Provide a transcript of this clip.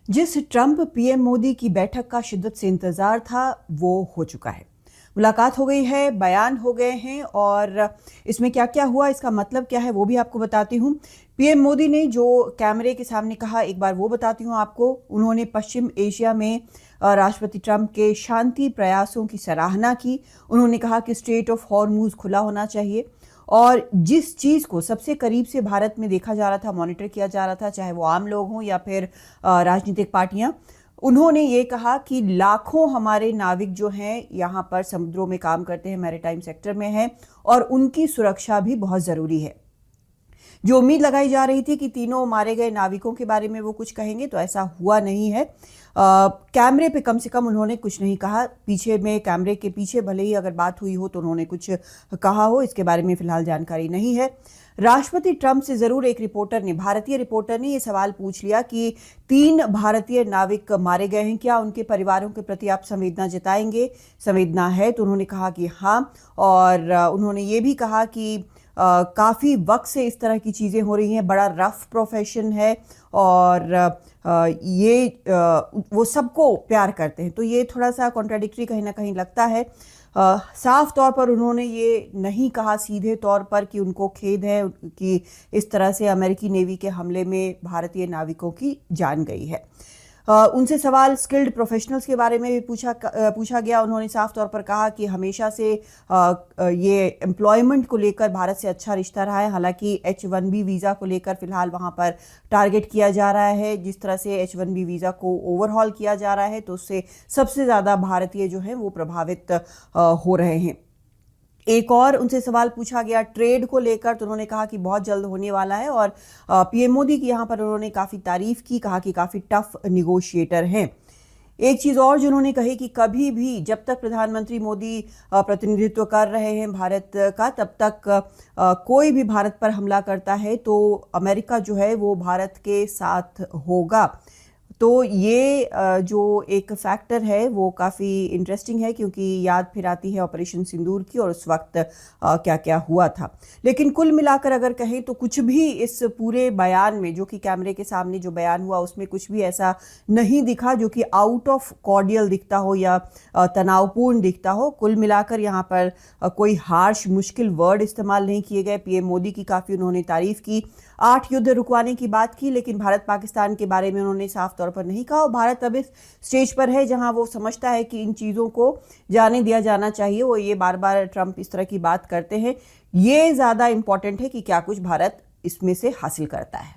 जिस Trump PM Modi की बैठक का शिद्दत से इंतजार था वो हो चुका है। मुलाकात हो गई है, बयान हो गए हैं और इसमें क्या क्या हुआ, इसका मतलब क्या है वो भी आपको बताती हूँ। पीएम मोदी ने जो कैमरे के सामने कहा एक बार वो बताती हूँ आपको। उन्होंने पश्चिम एशिया में राष्ट्रपति ट्रंप के शांति प्रयासों की सराहना की। उन्होंने कहा कि स्ट्रेट ऑफ हॉर्मूज खुला होना चाहिए और जिस चीज़ को सबसे करीब से भारत में देखा जा रहा था, मॉनिटर किया जा रहा था, चाहे वो आम लोग हों या फिर राजनीतिक पार्टियां, उन्होंने ये कहा कि लाखों हमारे नाविक जो हैं यहाँ पर समुद्रों में काम करते हैं, मैरीटाइम सेक्टर में हैं और उनकी सुरक्षा भी बहुत ज़रूरी है। जो उम्मीद लगाई जा रही थी कि तीनों मारे गए नाविकों के बारे में वो कुछ कहेंगे, तो ऐसा हुआ नहीं है। कैमरे पे कम से कम उन्होंने कुछ नहीं कहा। पीछे में, कैमरे के पीछे भले ही अगर बात हुई हो तो उन्होंने कुछ कहा हो, इसके बारे में फिलहाल जानकारी नहीं है। राष्ट्रपति ट्रंप से जरूर एक रिपोर्टर ने, भारतीय रिपोर्टर ने, ये सवाल पूछ लिया कि 3 भारतीय नाविक मारे गए हैं, क्या उनके परिवारों के प्रति आप संवेदना जताएंगे? संवेदना है तो उन्होंने कहा कि हाँ। और उन्होंने ये भी कहा कि काफ़ी वक्त से इस तरह की चीज़ें हो रही हैं, बड़ा रफ प्रोफेशन है और वो सबको प्यार करते हैं, तो ये थोड़ा सा कॉन्ट्राडिक्टरी कहीं ना कहीं लगता है। साफ तौर पर उन्होंने ये नहीं कहा सीधे तौर पर कि उनको खेद है कि इस तरह से अमेरिकी नेवी के हमले में भारतीय नाविकों की जान गई है। उनसे सवाल स्किल्ड प्रोफेशनल्स के बारे में भी पूछा गया। उन्होंने साफ तौर पर कहा कि हमेशा से ये एम्प्लॉयमेंट को लेकर भारत से अच्छा रिश्ता रहा है। हालांकि H1B वीज़ा को लेकर फिलहाल वहां पर टारगेट किया जा रहा है। जिस तरह से H1B वीज़ा को ओवरहॉल किया जा रहा है तो उससे सबसे ज़्यादा भारतीय जो हैं वो प्रभावित हो रहे हैं। एक और उनसे सवाल पूछा गया ट्रेड को लेकर, तो उन्होंने कहा कि बहुत जल्द होने वाला है और पीएम मोदी की यहाँ पर उन्होंने काफ़ी तारीफ की, कहा कि काफ़ी टफ निगोशिएटर हैं। एक चीज़ और जो उन्होंने कही कि कभी भी जब तक प्रधानमंत्री मोदी प्रतिनिधित्व कर रहे हैं भारत का, तब तक कोई भी भारत पर हमला करता है तो अमेरिका जो है वो भारत के साथ होगा। तो ये जो एक फैक्टर है वो काफ़ी इंटरेस्टिंग है, क्योंकि याद फिर आती है ऑपरेशन सिंदूर की और उस वक्त क्या क्या हुआ था। लेकिन कुल मिलाकर अगर कहें तो कुछ भी इस पूरे बयान में, जो कि कैमरे के सामने जो बयान हुआ, उसमें कुछ भी ऐसा नहीं दिखा जो कि आउट ऑफ कॉर्डियल दिखता हो या तनावपूर्ण दिखता हो। कुल मिलाकर यहाँ पर कोई हार्श, मुश्किल वर्ड इस्तेमाल नहीं किए गए। पीएम मोदी की काफ़ी उन्होंने तारीफ की। 8 युद्ध रुकवाने की बात की, लेकिन भारत पाकिस्तान के बारे में उन्होंने साफ तौर पर नहीं कहा। और भारत अब इस स्टेज पर है जहां वो समझता है कि इन चीज़ों को जाने दिया जाना चाहिए। वो ये बार बार ट्रंप इस तरह की बात करते हैं, ये ज़्यादा इंपॉर्टेंट है कि क्या कुछ भारत इसमें से हासिल करता है।